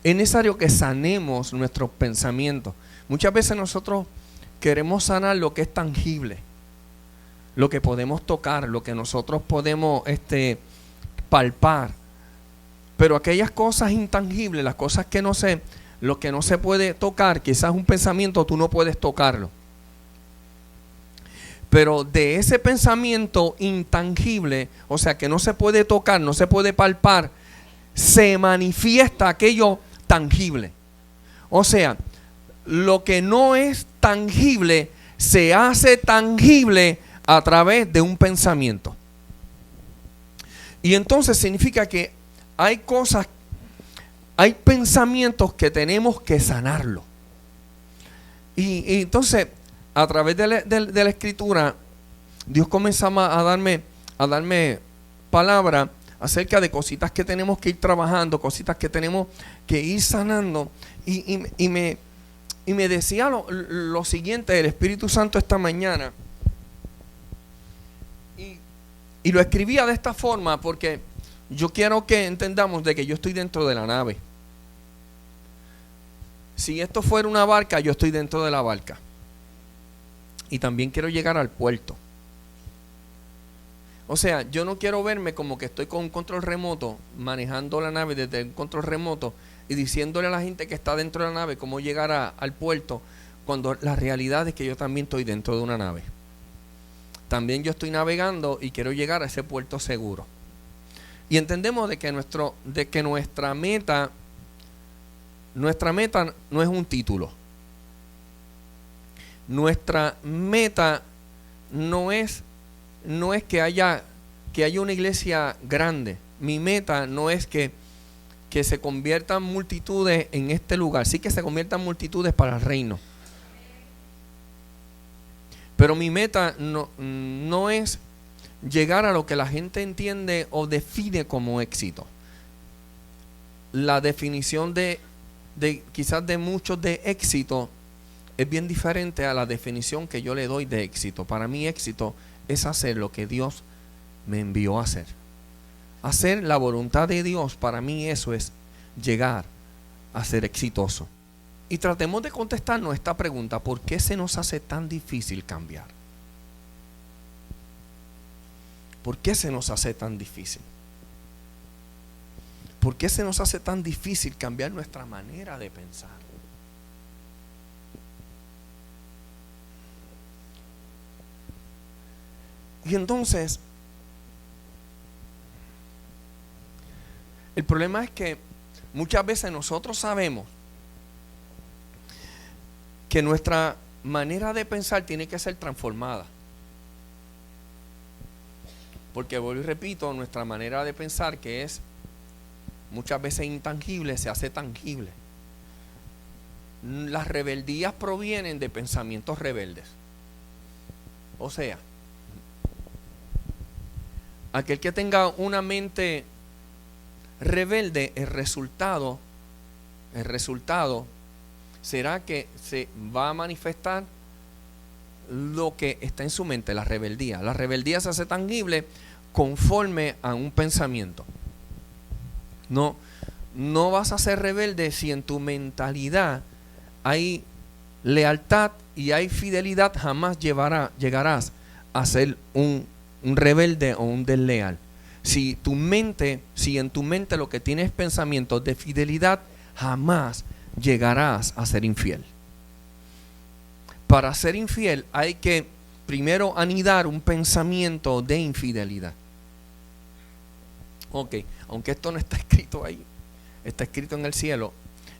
es necesario que sanemos nuestros pensamientos. Muchas veces nosotros queremos sanar lo que es tangible, lo que podemos tocar, lo que nosotros podemos palpar. Pero aquellas cosas intangibles, las cosas que lo que no se puede tocar, quizás un pensamiento tú no puedes tocarlo. Pero de ese pensamiento intangible, o sea que no se puede tocar, no se puede palpar, se manifiesta aquello tangible. O sea, lo que no es tangible se hace tangible a través de un pensamiento. Y entonces significa que hay pensamientos que tenemos que sanarlo. Y entonces, a través de la escritura, Dios comenzaba a darme palabra acerca de cositas que tenemos que ir trabajando, cositas que tenemos que ir sanando. Y me decía lo siguiente el Espíritu Santo esta mañana. Y lo escribía de esta forma porque yo quiero que entendamos de que yo estoy dentro de la nave. Si esto fuera una barca, yo estoy dentro de la barca. Y también quiero llegar al puerto. O sea, yo no quiero verme como que estoy con un control remoto, manejando la nave desde un control remoto y diciéndole a la gente que está dentro de la nave cómo llegar al puerto, cuando la realidad es que yo también estoy dentro de una nave. También yo estoy navegando y quiero llegar a ese puerto seguro. Y entendemos de que nuestra meta no es un título. Nuestra meta no es que haya una iglesia grande. Mi meta no es que se conviertan multitudes en este lugar. Sí que se conviertan multitudes para el reino. Pero mi meta no es llegar a lo que la gente entiende o define como éxito. La definición de quizás de muchos de éxito es bien diferente a la definición que yo le doy de éxito. Para mí éxito es hacer lo que Dios me envió a hacer. Hacer la voluntad de Dios, para mí eso es llegar a ser exitoso. Y tratemos de contestarnos esta pregunta: ¿por qué se nos hace tan difícil cambiar? ¿Por qué se nos hace tan difícil? ¿Por qué se nos hace tan difícil cambiar nuestra manera de pensar? Y entonces, el problema es que muchas veces nosotros sabemos que nuestra manera de pensar tiene que ser transformada. Porque vuelvo y repito, nuestra manera de pensar, que es muchas veces intangible, se hace tangible. Las rebeldías provienen de pensamientos rebeldes. O sea, aquel que tenga una mente rebelde, el resultado será que se va a manifestar lo que está en su mente, la rebeldía. La rebeldía se hace tangible conforme a un pensamiento. No vas a ser rebelde si en tu mentalidad hay lealtad y hay fidelidad. Jamás llegarás a ser un rebelde o un desleal. Si en tu mente lo que tienes es pensamientos de fidelidad, jamás llegarás a ser infiel. Para ser infiel hay que primero anidar un pensamiento de infidelidad. Ok, aunque esto no está escrito ahí, está escrito en el cielo.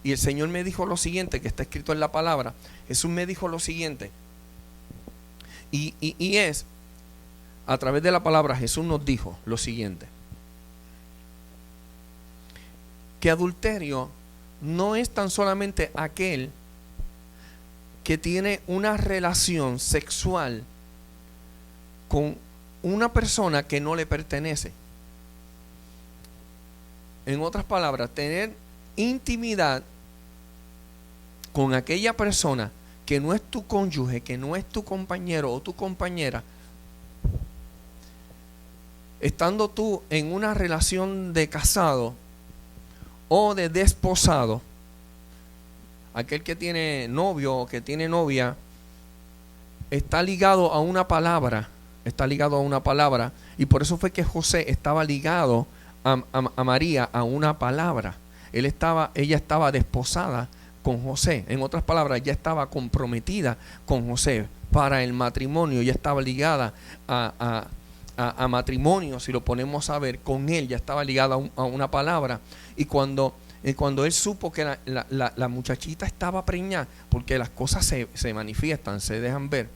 Y el Señor me dijo lo siguiente, que está escrito en la palabra. Jesús me dijo lo siguiente. Y es, a través de la palabra, Jesús nos dijo lo siguiente: que adulterio no es tan solamente aquel que tiene una relación sexual con una persona que no le pertenece. En otras palabras, tener intimidad con aquella persona que no es tu cónyuge, que no es tu compañero o tu compañera, estando tú en una relación de casado o de desposado, aquel que tiene novio o que tiene novia, está ligado a una palabra, y por eso fue que José estaba ligado a María a una palabra. Ella estaba desposada con José. En otras palabras, ya estaba comprometida con José para el matrimonio, ya estaba ligada a matrimonio, si lo ponemos a ver, con él, ya estaba ligada a una palabra. Y cuando él supo que la muchachita estaba preñada, porque las cosas se manifiestan, se dejan ver,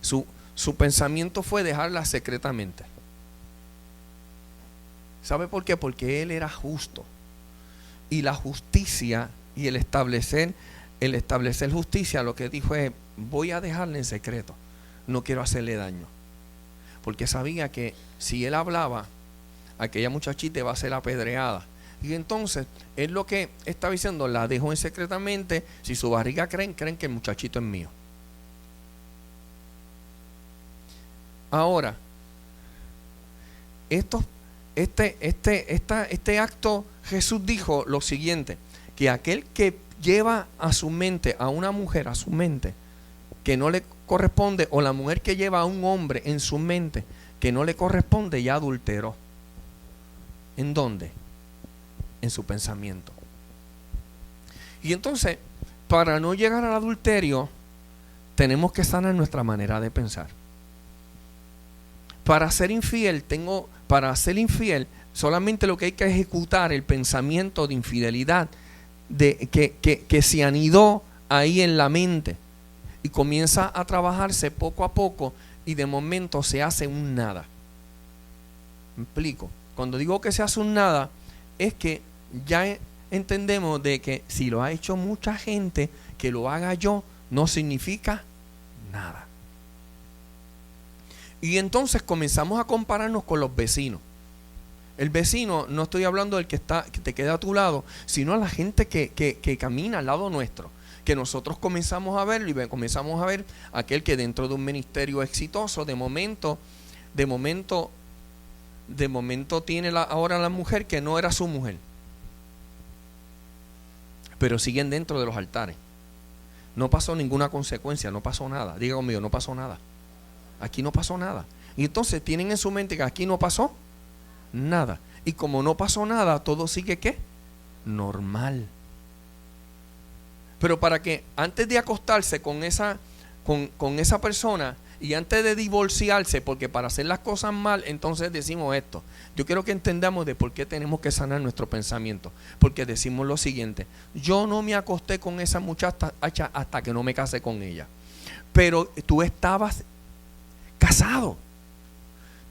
su pensamiento fue dejarla secretamente. ¿Sabe por qué? Porque él era justo. Y la justicia y el establecer justicia, lo que dijo es: voy a dejarla en secreto, no quiero hacerle daño. Porque sabía que si él hablaba, aquella muchachita iba a ser apedreada. Y entonces, él lo que estaba diciendo, la dejó en secretamente. Si su barriga creen que el muchachito es mío. Ahora, este acto, Jesús dijo lo siguiente: que aquel que lleva a su mente, a una mujer a su mente, que no le corresponde, o la mujer que lleva a un hombre en su mente que no le corresponde, ya adulteró. ¿En dónde? En su pensamiento. Y entonces, para no llegar al adulterio, tenemos que sanar nuestra manera de pensar. Para ser infiel, solamente lo que hay que ejecutar el pensamiento de infidelidad que se anidó ahí en la mente, y comienza a trabajarse poco a poco, y de momento se hace un nada. ¿Me explico? Cuando digo que se hace un nada, es que ya entendemos de que si lo ha hecho mucha gente, que lo haga yo no significa nada. Y entonces comenzamos a compararnos con los vecinos. El vecino, no estoy hablando del que te queda a tu lado, sino a la gente que camina al lado nuestro, que nosotros comenzamos a verlo, y comenzamos a ver aquel que dentro de un ministerio exitoso, de momento tiene ahora la mujer que no era su mujer, pero siguen dentro de los altares. No pasó ninguna consecuencia, no pasó nada. Diga conmigo, no pasó nada. Aquí no pasó nada. Y entonces tienen en su mente que aquí no pasó nada. Y como no pasó nada, todo sigue ¿qué? Normal. Pero para que antes de acostarse con esa persona, y antes de divorciarse, porque para hacer las cosas mal, entonces decimos esto. Yo quiero que entendamos de por qué tenemos que sanar nuestro pensamiento. Porque decimos lo siguiente: yo no me acosté con esa muchacha hasta que no me casé con ella. Pero tú estabas casado,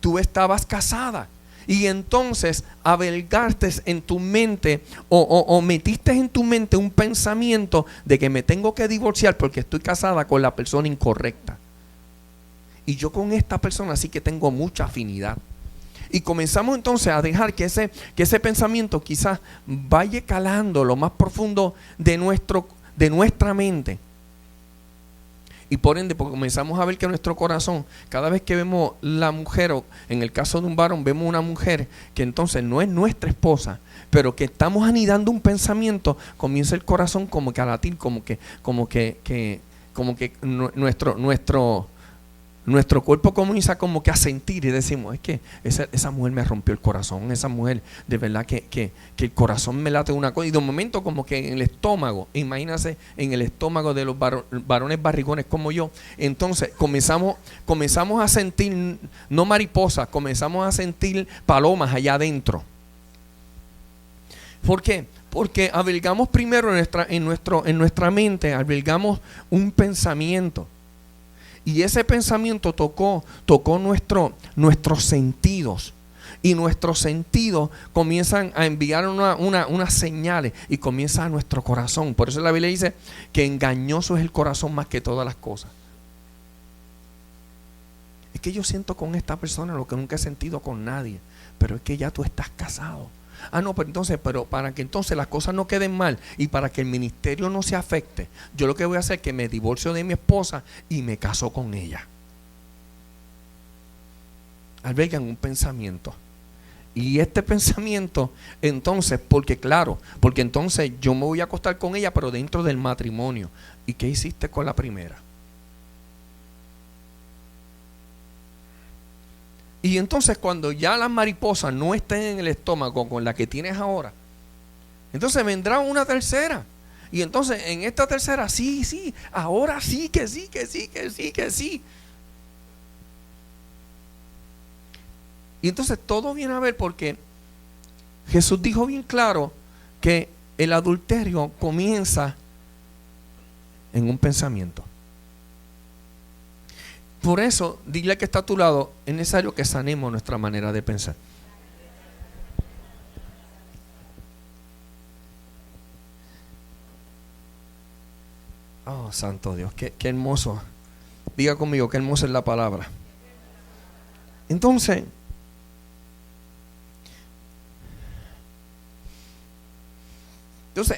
tú estabas casada, y entonces albergaste en tu mente o metiste en tu mente un pensamiento de que me tengo que divorciar porque estoy casada con la persona incorrecta, y yo con esta persona sí que tengo mucha afinidad. Y comenzamos entonces a dejar que ese pensamiento quizás vaya calando lo más profundo de nuestra mente. Y por ende, porque comenzamos a ver que nuestro corazón, cada vez que vemos la mujer, o en el caso de un varón, vemos una mujer que entonces no es nuestra esposa, pero que estamos anidando un pensamiento, comienza el corazón como que a latir, como que nuestro cuerpo comienza como que a sentir, y decimos: es que esa mujer me rompió el corazón, esa mujer de verdad que el corazón me late una cosa. Y de un momento como que en el estómago, imagínense en el estómago de los varones barrigones como yo, entonces comenzamos a sentir, no mariposas, comenzamos a sentir palomas allá adentro. ¿Por qué? Porque albergamos primero en nuestra mente, albergamos un pensamiento. Y ese pensamiento tocó nuestros sentidos. Y nuestros sentidos comienzan a enviar unas señales, y comienza a nuestro corazón. Por eso la Biblia dice que engañoso es el corazón más que todas las cosas. Es que yo siento con esta persona lo que nunca he sentido con nadie. Pero es que ya tú estás casado. Pero para que entonces las cosas no queden mal, y para que el ministerio no se afecte, yo lo que voy a hacer es que me divorcio de mi esposa y me caso con ella. Albergan un pensamiento. Y este pensamiento, entonces, porque entonces yo me voy a acostar con ella, pero dentro del matrimonio. ¿Y qué hiciste con la primera? Y entonces cuando ya las mariposas no estén en el estómago con la que tienes ahora, entonces vendrá una tercera. Y entonces en esta tercera, sí, ahora sí, que sí. Y entonces todo viene a ver porque Jesús dijo bien claro que el adulterio comienza en un pensamiento. Por eso, dile que está a tu lado, es necesario que sanemos nuestra manera de pensar. Oh, santo Dios, qué hermoso. Diga conmigo, qué hermosa es la palabra. Entonces,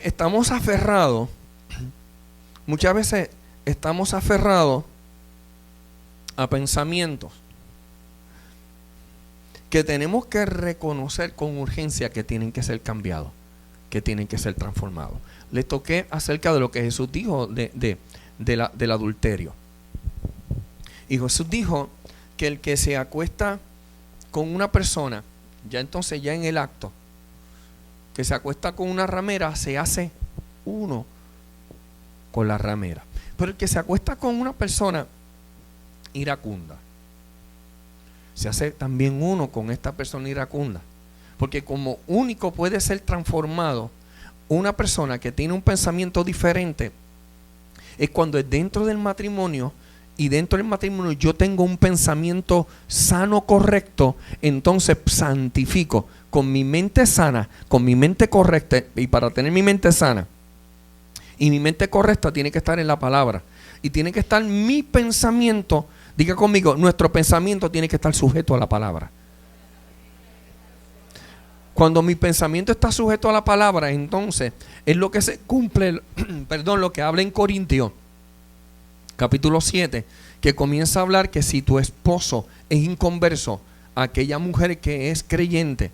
estamos aferrados, muchas veces estamos aferrados a pensamientos que tenemos que reconocer con urgencia que tienen que ser cambiados, que tienen que ser transformados. Les toqué acerca de lo que Jesús dijo del adulterio. Y Jesús dijo que el que se acuesta con una persona, ya en el acto, que se acuesta con una ramera, se hace uno con la ramera. Pero el que se acuesta con una persona iracunda, se hace también uno con esta persona iracunda. Porque como único puede ser transformado una persona que tiene un pensamiento diferente es cuando es dentro del matrimonio, y dentro del matrimonio yo tengo un pensamiento sano, correcto, entonces santifico con mi mente sana, con mi mente correcta. Y para tener mi mente sana y mi mente correcta tiene que estar en la palabra, y tiene que estar mi pensamiento. Diga conmigo, nuestro pensamiento tiene que estar sujeto a la palabra. Cuando mi pensamiento está sujeto a la palabra, entonces es lo que se cumple, lo que habla en Corintios, capítulo 7, que comienza a hablar que si tu esposo es inconverso, aquella mujer que es creyente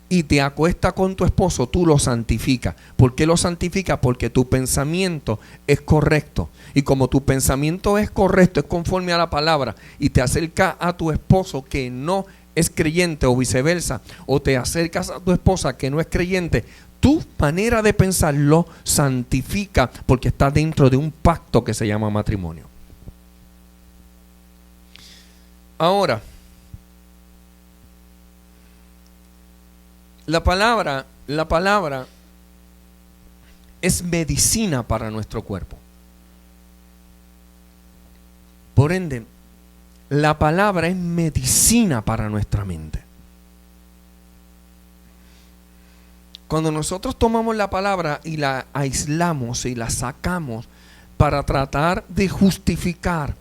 y te acuesta con tu esposo, tú lo santificas. ¿Por qué lo santificas? Porque tu pensamiento es correcto. Y como tu pensamiento es correcto, es conforme a la palabra, y te acerca a tu esposo que no es creyente, o viceversa, o te acercas a tu esposa que no es creyente, tu manera de pensar lo santifica, porque está dentro de un pacto que se llama matrimonio. Ahora, la palabra es medicina para nuestro cuerpo. Por ende, la palabra es medicina para nuestra mente. Cuando nosotros tomamos la palabra y la aislamos y la sacamos para tratar de justificar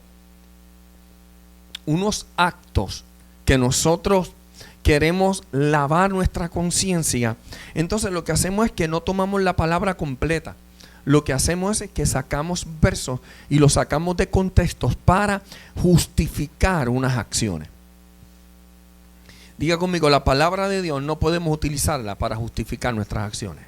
unos actos que nosotros queremos lavar nuestra conciencia, entonces lo que hacemos es que no tomamos la palabra completa. Lo que hacemos es que sacamos versos y los sacamos de contextos para justificar unas acciones. Diga conmigo, la palabra de Dios no podemos utilizarla para justificar nuestras acciones.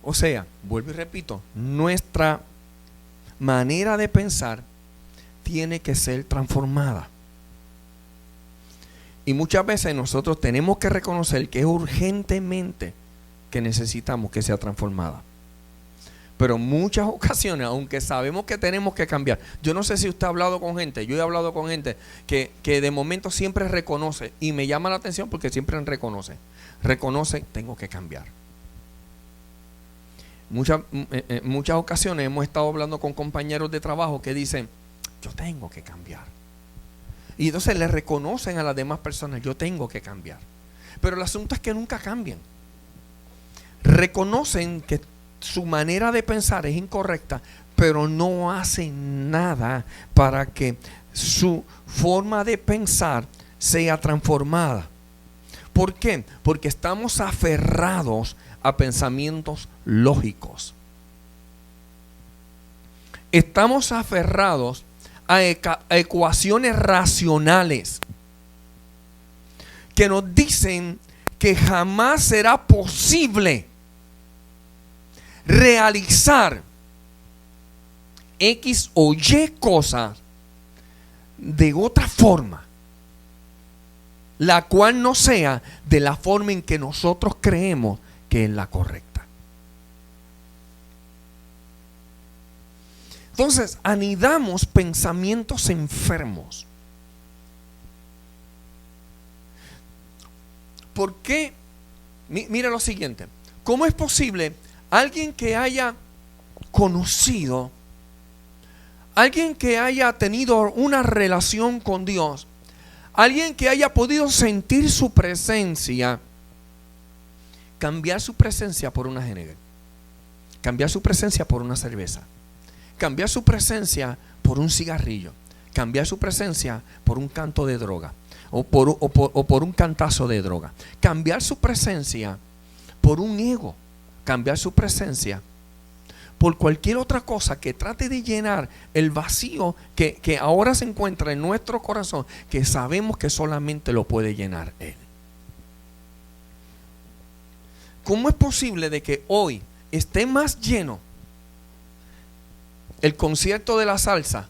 O sea, vuelvo y repito, nuestra manera de pensar tiene que ser transformada. Y muchas veces nosotros tenemos que reconocer que es urgentemente que necesitamos que sea transformada. Pero en muchas ocasiones, aunque sabemos que tenemos que cambiar, yo no sé si usted ha hablado con gente, yo he hablado con gente que de momento siempre reconoce, y me llama la atención porque siempre reconoce, tengo que cambiar. Muchas ocasiones hemos estado hablando con compañeros de trabajo que dicen, yo tengo que cambiar. Y entonces le reconocen a las demás personas, yo tengo que cambiar. Pero el asunto es que nunca cambian. Reconocen que su manera de pensar es incorrecta, pero no hacen nada para que su forma de pensar sea transformada. ¿Por qué? Porque estamos aferrados a pensamientos lógicos. Estamos aferrados a ecuaciones racionales que nos dicen que jamás será posible realizar X o Y cosas de otra forma, la cual no sea de la forma en que nosotros creemos que es la correcta. Entonces, anidamos pensamientos enfermos. ¿Por qué? Mira lo siguiente. ¿Cómo es posible alguien que haya conocido, alguien que haya tenido una relación con Dios, alguien que haya podido sentir su presencia, cambiar su presencia por una Heineken, cambiar su presencia por una cerveza, cambiar su presencia por un cigarrillo, cambiar su presencia por un canto de droga o por un cantazo de droga, cambiar su presencia por un ego, cambiar su presencia por cualquier otra cosa que trate de llenar el vacío que ahora se encuentra en nuestro corazón, que sabemos que solamente lo puede llenar Él? ¿Cómo es posible de que hoy esté más lleno el concierto de la salsa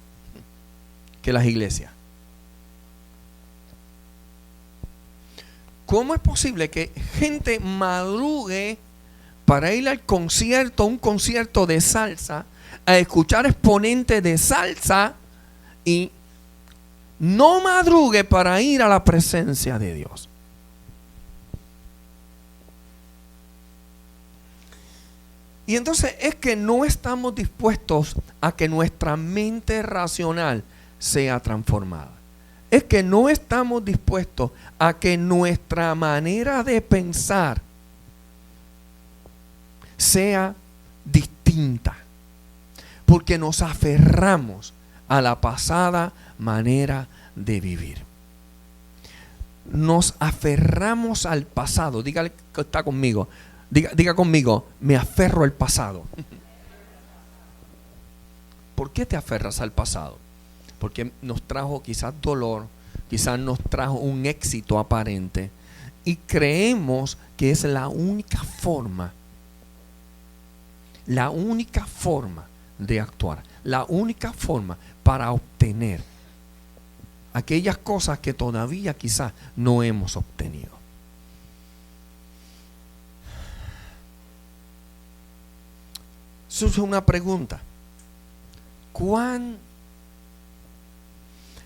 que las iglesias? ¿Cómo es posible que gente madrugue para ir al concierto, un concierto de salsa, a escuchar exponentes de salsa, y no madrugue para ir a la presencia de Dios? Y entonces es que no estamos dispuestos a que nuestra mente racional sea transformada. Es que no estamos dispuestos a que nuestra manera de pensar sea distinta, porque nos aferramos a la pasada manera de vivir. Nos aferramos al pasado. Dígale que está conmigo. Diga conmigo, me aferro al pasado. ¿Por qué te aferras al pasado? Porque nos trajo quizás dolor, quizás nos trajo un éxito aparente, y creemos que es la única forma de actuar, la única forma para obtener aquellas cosas que todavía quizás no hemos obtenido. Surge una pregunta: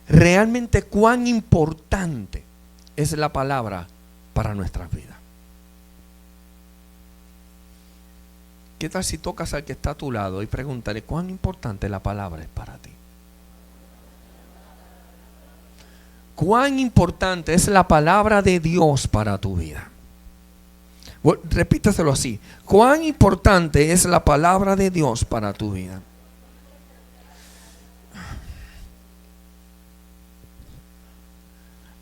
realmente cuán importante es la palabra para nuestras vidas? ¿Qué tal si tocas al que está a tu lado y pregúntale cuán importante la palabra es para ti? ¿Cuán importante es la palabra de Dios para tu vida? Repítaselo así: ¿cuán importante es la palabra de Dios para tu vida?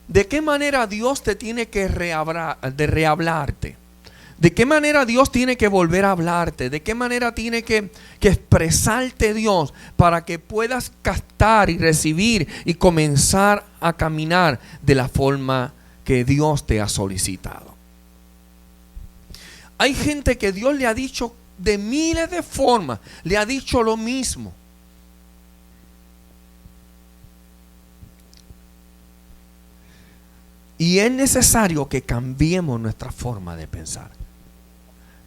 ¿De qué manera Dios te tiene que rehablarte? ¿De qué manera Dios tiene que volver a hablarte? ¿De qué manera tiene que expresarte Dios para que puedas captar y recibir y comenzar a caminar de la forma que Dios te ha solicitado? Hay gente que Dios le ha dicho de miles de formas, le ha dicho lo mismo. Y es necesario que cambiemos nuestra forma de pensar.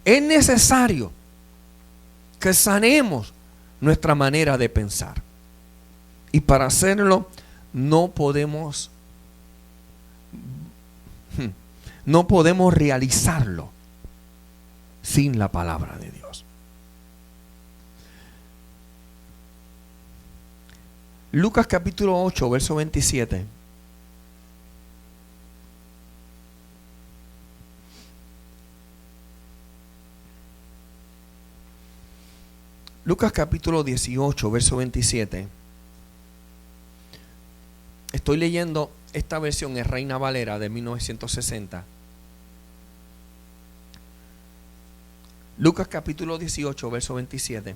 Es necesario que sanemos nuestra manera de pensar. Y para hacerlo no podemos realizarlo sin la palabra de Dios. Lucas capítulo 8, verso 27. Lucas capítulo 18, verso 27. Estoy leyendo esta versión en Reina Valera de 1960. Lucas capítulo 18, verso 27.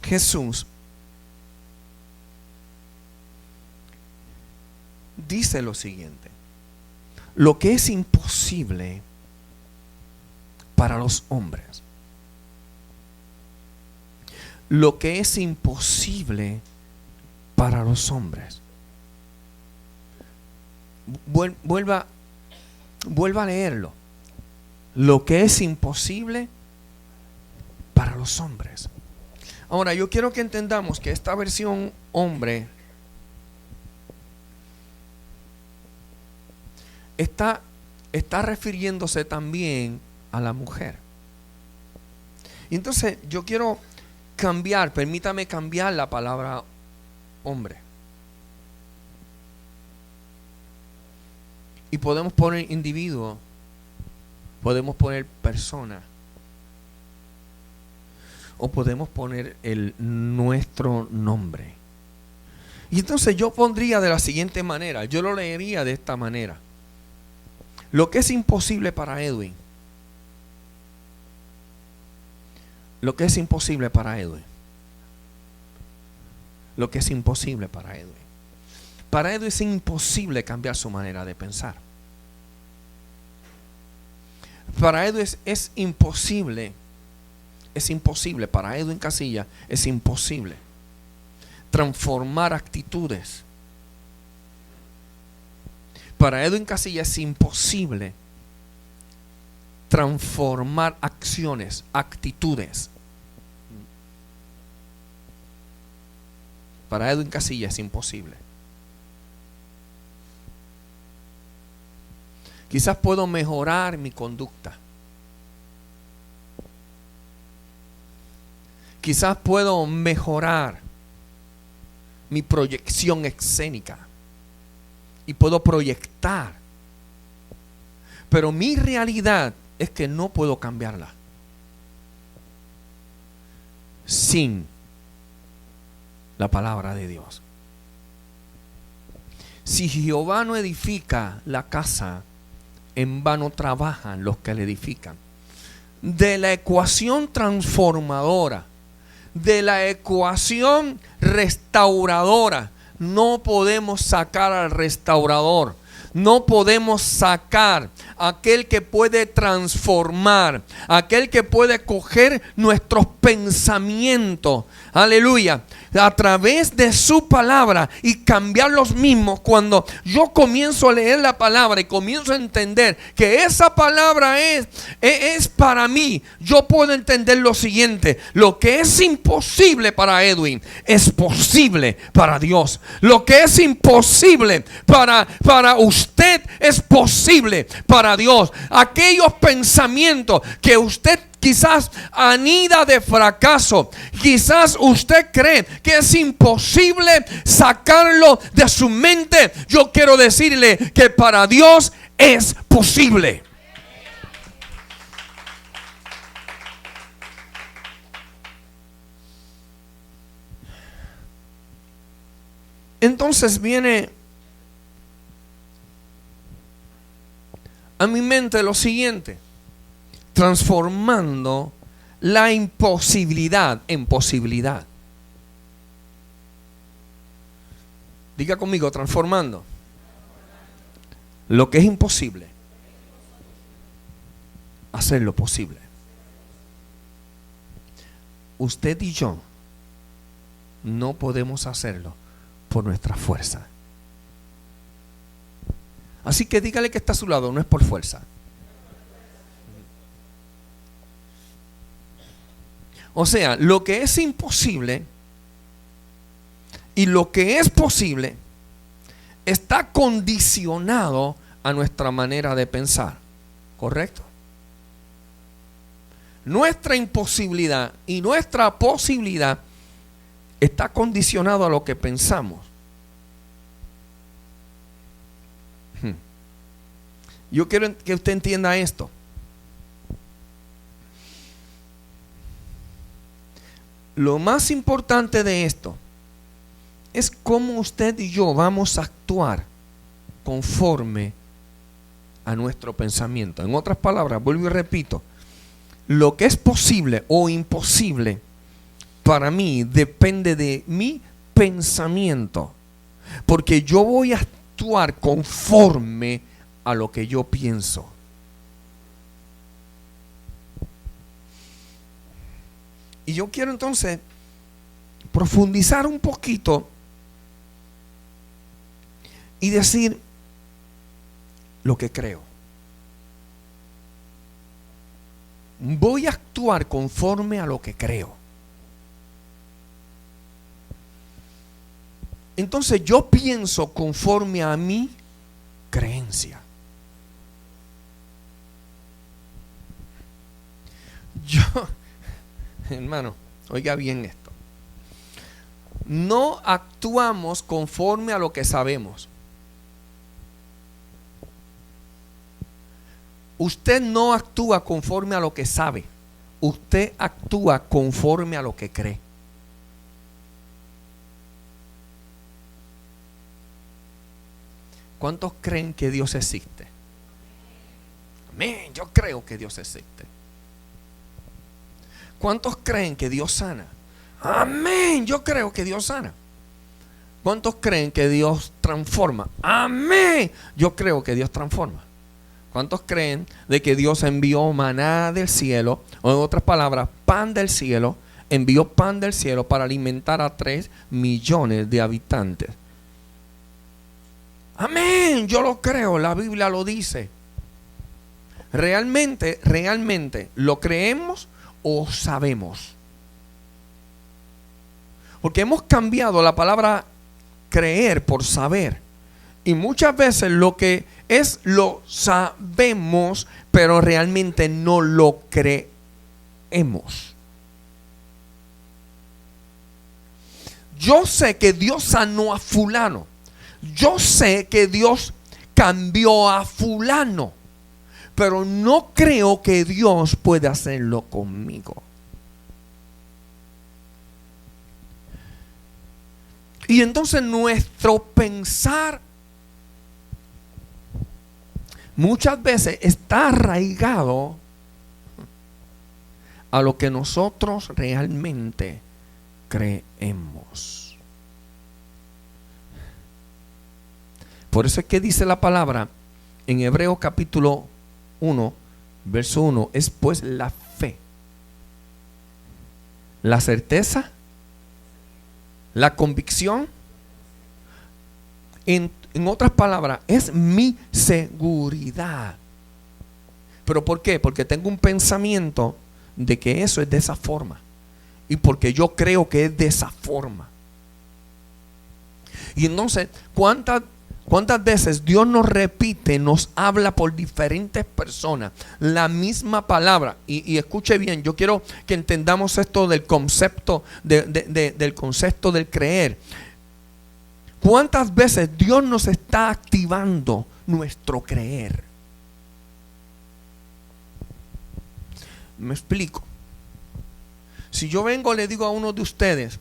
Jesús dice lo siguiente: lo que es imposible para los hombres, lo que es imposible para los hombres. Vuelva a leerlo. Lo que es imposible para los hombres. Ahora, yo quiero que entendamos que esta versión hombre está refiriéndose también a la mujer. Y entonces yo quiero permítame cambiar la palabra hombre. Y podemos poner individuo, podemos poner persona, o podemos poner nuestro nombre. Y entonces yo pondría de la siguiente manera, yo lo leería de esta manera: lo que es imposible para Edwin. Lo que es imposible para Edwin. Lo que es imposible para Edwin. Para Edwin es imposible cambiar su manera de pensar. Para Edwin es imposible. Es imposible. Para Edwin Casilla es imposible transformar actitudes. Para Edwin Casilla es imposible transformar acciones, actitudes. Para Edwin Casilla es imposible. Quizás puedo mejorar mi conducta. Quizás puedo mejorar mi proyección escénica. Y puedo proyectar. Pero mi realidad es que no puedo cambiarla sin la palabra de Dios. Si Jehová no edifica la casa, en vano trabajan los que la edifican. De la ecuación transformadora, de la ecuación restauradora, no podemos sacar al restaurador. No podemos sacar a aquel que puede transformar, aquel que puede coger nuestros pensamientos, aleluya, a través de su palabra y cambiar los mismos. Cuando yo comienzo a leer la palabra y comienzo a entender que esa palabra es para mí, yo puedo entender lo siguiente: lo que es imposible para Edwin es posible para Dios. Lo que es imposible para usted es posible para Dios. Aquellos pensamientos que usted quizás anida de fracaso, quizás usted cree que es imposible sacarlo de su mente, yo quiero decirle que para Dios es posible. Entonces viene a mi mente lo siguiente: transformando la imposibilidad en posibilidad. Diga conmigo: transformando lo que es imposible, hacerlo posible. Usted y yo no podemos hacerlo por nuestra fuerza. Así que dígale que está a su lado: no es por fuerza. O sea, lo que es imposible y lo que es posible está condicionado a nuestra manera de pensar. ¿Correcto? Nuestra imposibilidad y nuestra posibilidad está condicionado a lo que pensamos. Yo quiero que usted entienda esto. Lo más importante de esto es cómo usted y yo vamos a actuar conforme a nuestro pensamiento. En otras palabras, vuelvo y repito, lo que es posible o imposible para mí depende de mi pensamiento, porque yo voy a actuar conforme a lo que yo pienso. Y yo quiero entonces profundizar un poquito y decir lo que creo. Voy a actuar conforme a lo que creo. Entonces yo pienso conforme a mi creencia. Yo, hermano, oiga bien esto. No actuamos conforme a lo que sabemos. Usted no actúa conforme a lo que sabe. Usted actúa conforme a lo que cree. ¿Cuántos creen que Dios existe? Amén, yo creo que Dios existe. ¿Cuántos creen que Dios sana? Amén, yo creo que Dios sana. ¿Cuántos creen que Dios transforma? Amén, yo creo que Dios transforma. ¿Cuántos creen de que Dios envió maná del cielo, o en otras palabras, pan del cielo, envió pan del cielo para alimentar a 3 millones de habitantes? Amén, yo lo creo, la Biblia lo dice. ¿Realmente lo creemos o sabemos? Porque hemos cambiado la palabra creer por saber. Y muchas veces lo que es lo sabemos, pero realmente no lo creemos. Yo sé que Dios sanó a fulano. Yo sé que Dios cambió a fulano, pero no creo que Dios pueda hacerlo conmigo. Y entonces nuestro pensar muchas veces está arraigado a lo que nosotros realmente creemos. Por eso es que dice la palabra en Hebreos capítulo 1, verso 1, es pues la fe, la certeza, la convicción. En otras palabras, es mi seguridad. ¿Pero por qué? Porque tengo un pensamiento de que eso es de esa forma. Y porque yo creo que es de esa forma. Y entonces, ¿cuántas veces Dios nos repite, nos habla por diferentes personas la misma palabra? Y escuche bien, yo quiero que entendamos esto del concepto del concepto del creer. ¿Cuántas veces Dios nos está activando nuestro creer? Me explico. Si yo vengo y le digo a uno de ustedes,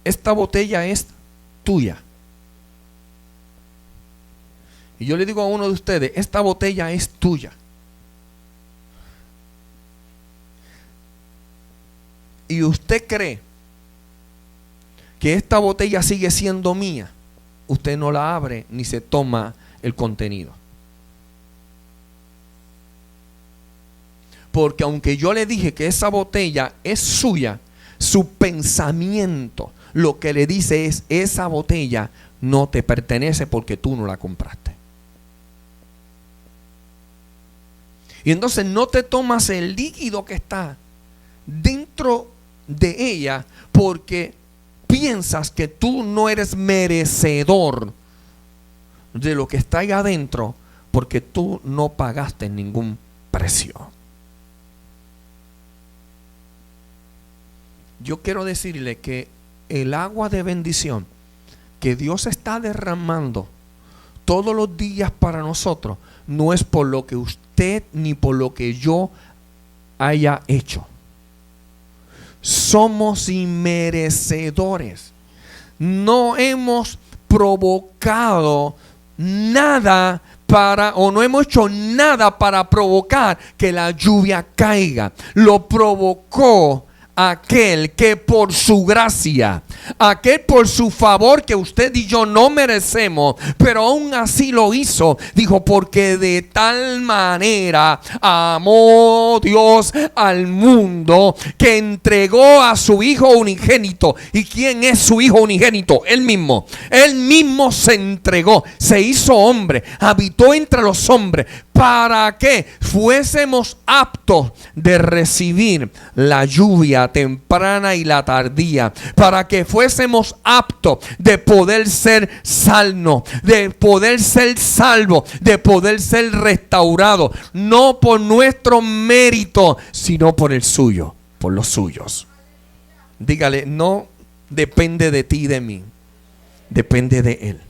esta botella es tuya. Y yo le digo a uno de ustedes, esta botella es tuya. Y usted cree que esta botella sigue siendo mía, usted no la abre ni se toma el contenido. Porque aunque yo le dije que esa botella es suya, su pensamiento lo que le dice es: esa botella no te pertenece porque tú no la compraste. Y entonces no te tomas el líquido que está dentro de ella porque piensas que tú no eres merecedor de lo que está ahí adentro, porque tú no pagaste ningún precio. Yo quiero decirle que el agua de bendición que Dios está derramando todos los días para nosotros no es por lo que usted ni por lo que yo haya hecho. Somos inmerecedores. No hemos provocado nada no hemos hecho nada para provocar que la lluvia caiga. Lo provocó aquel que por su gracia, aquel por su favor que usted y yo no merecemos, pero aún así lo hizo. Dijo, porque de tal manera amó Dios al mundo que entregó a su Hijo unigénito. ¿Y quién es su Hijo unigénito? Él mismo. Él mismo se entregó, se hizo hombre, habitó entre los hombres, para que fuésemos aptos de recibir la lluvia temprana y la tardía, para que fuésemos aptos de poder ser salvos, de poder ser salvos, de poder ser restaurados, no por nuestro mérito, sino por el suyo, por los suyos. Dígale, no depende de ti y de mí, depende de Él.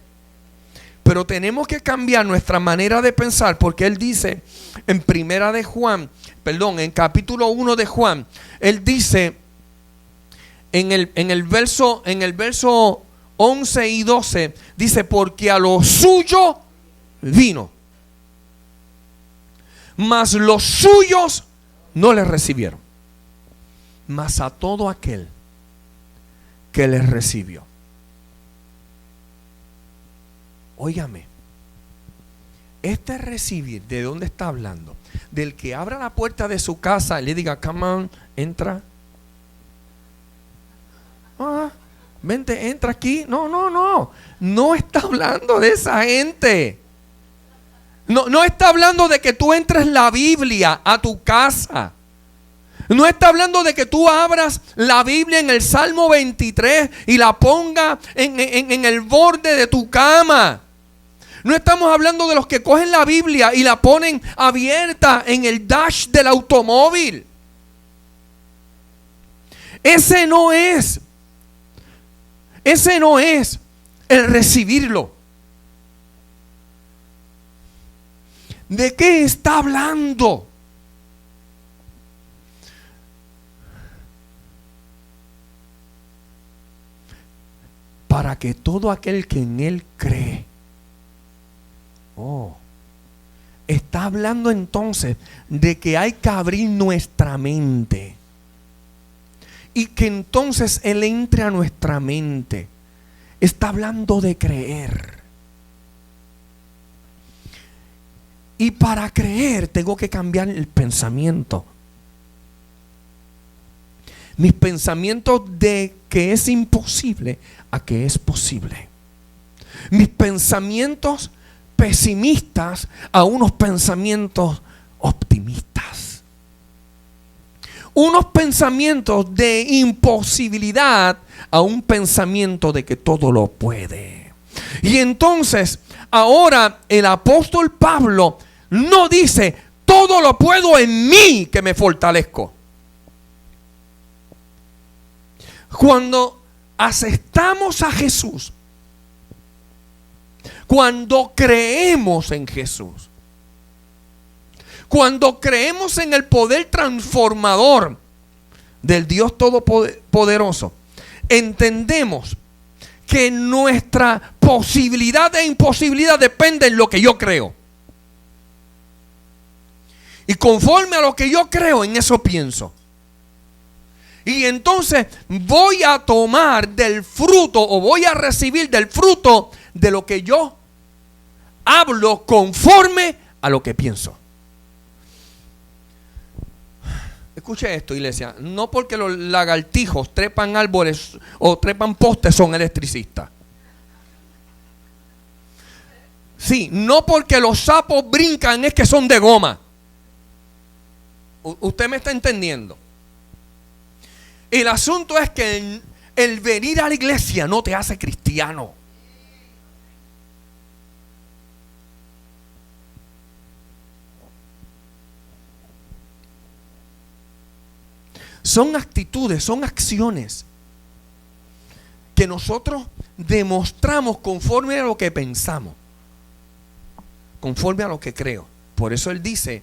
Pero tenemos que cambiar nuestra manera de pensar, porque Él dice en en capítulo 1 de Juan, Él dice en el verso 11 y 12, dice, porque a lo suyo vino, mas los suyos no le recibieron, mas a todo aquel que les recibió. Óigame, este recibir, ¿de dónde está hablando? Del que abra la puerta de su casa y le diga, come on, entra. Vente, entra aquí. No está hablando de esa gente. No está hablando de que tú entres la Biblia a tu casa. No está hablando de que tú abras la Biblia en el Salmo 23 y la pongas en el borde de tu cama. No estamos hablando de los que cogen la Biblia y la ponen abierta en el dash del automóvil. Ese no es el recibirlo. ¿De qué está hablando? Para que todo aquel que en Él cree. Está hablando entonces de que hay que abrir nuestra mente y que entonces Él entre a nuestra mente. Está hablando de creer. Y para creer tengo que cambiar el pensamiento. Mis pensamientos de que es imposible a que es posible. Mis pensamientos pesimistas a unos pensamientos optimistas. Unos pensamientos de imposibilidad a un pensamiento de que todo lo puede. Y entonces, ahora el apóstol Pablo no dice, todo lo puedo en mí que me fortalezco. Cuando aceptamos a Jesús, cuando creemos en Jesús, cuando creemos en el poder transformador del Dios Todopoderoso, entendemos que nuestra posibilidad e imposibilidad depende de lo que yo creo. Y conforme a lo que yo creo, en eso pienso. Y entonces voy a tomar del fruto o voy a recibir del fruto de lo que yo hablo conforme a lo que pienso. Escuche esto, iglesia. No porque los lagartijos trepan árboles o trepan postes son electricistas. Sí, no porque los sapos brincan es que son de goma. Usted me está entendiendo. El asunto es que el venir a la iglesia no te hace cristiano. Son actitudes, son acciones que nosotros demostramos conforme a lo que pensamos, conforme a lo que creo. Por eso él dice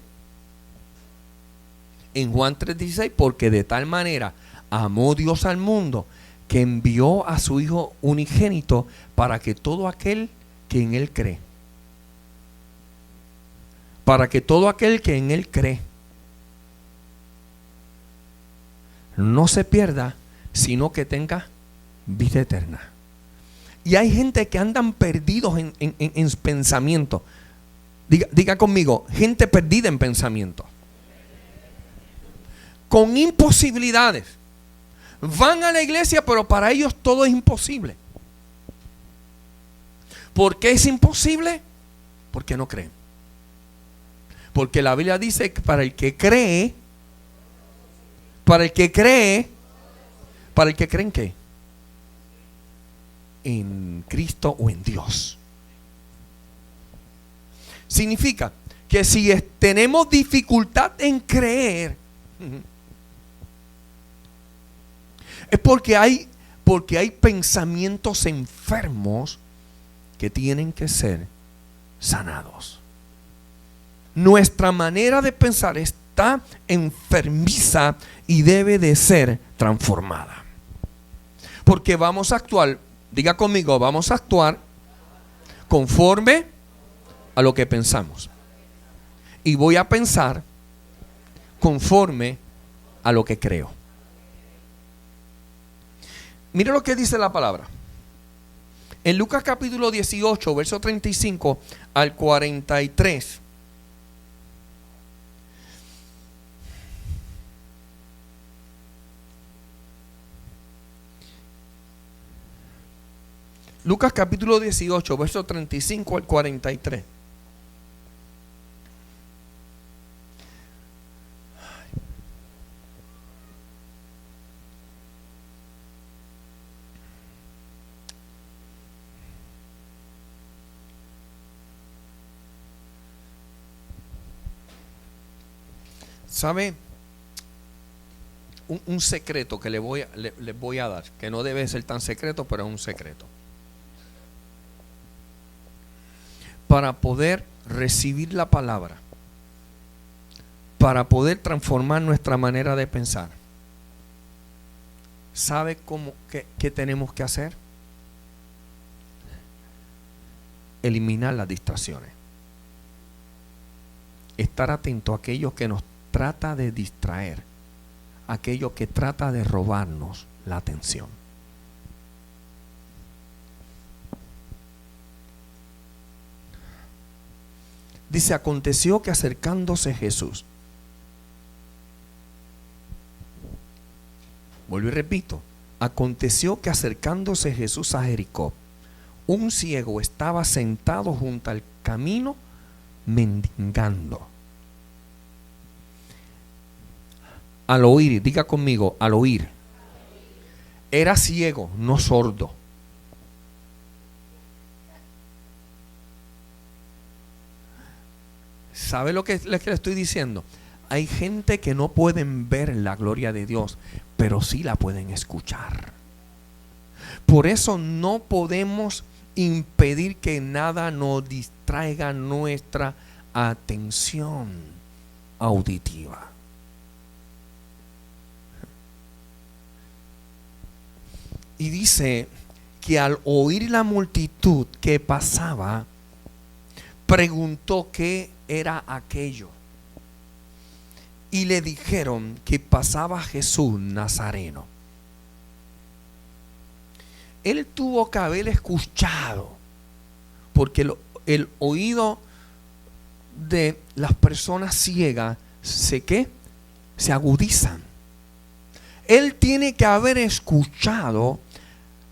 en Juan 3:16, porque de tal manera amó Dios al mundo que envió a su Hijo unigénito para que todo aquel que en Él cree, no se pierda, sino que tenga vida eterna. Y hay gente que andan perdidos en pensamiento. Diga conmigo, gente perdida en pensamiento, con imposibilidades. Van a la iglesia, pero para ellos todo es imposible. ¿Por qué es imposible? Porque no creen. Porque la Biblia dice que para el que cree ¿en qué? En Cristo o en Dios. Significa que si tenemos dificultad en creer, es porque hay pensamientos enfermos que tienen que ser sanados. Nuestra manera de pensar está enfermiza y debe de ser transformada. Porque vamos a actuar, diga conmigo, vamos a actuar conforme a lo que pensamos. Y voy a pensar conforme a lo que creo. Mire lo que dice la palabra. En Lucas capítulo 18, verso 35 al 43. Lucas capítulo 18, verso 35 al 43. ¿Sabe? Un secreto que les voy a dar, que no debe ser tan secreto, pero es un secreto. Para poder recibir la palabra, para poder transformar nuestra manera de pensar, ¿sabe qué tenemos que hacer? Eliminar las distracciones. Estar atento a aquello que nos trata de distraer, aquello que trata de robarnos la atención. Dice, aconteció que acercándose Jesús, vuelvo y repito, aconteció que acercándose Jesús a Jericó, un ciego estaba sentado junto al camino mendigando. Al oír, diga conmigo, al oír. Era ciego, no sordo. ¿Sabe lo que le estoy diciendo? Hay gente que no pueden ver la gloria de Dios, pero sí la pueden escuchar. Por eso no podemos impedir que nada nos distraiga nuestra atención auditiva. Y dice que al oír la multitud que pasaba, preguntó qué era aquello. Y le dijeron que pasaba Jesús Nazareno. Él tuvo que haber escuchado, porque el oído de las personas ciegas se agudizan. Él tiene que haber escuchado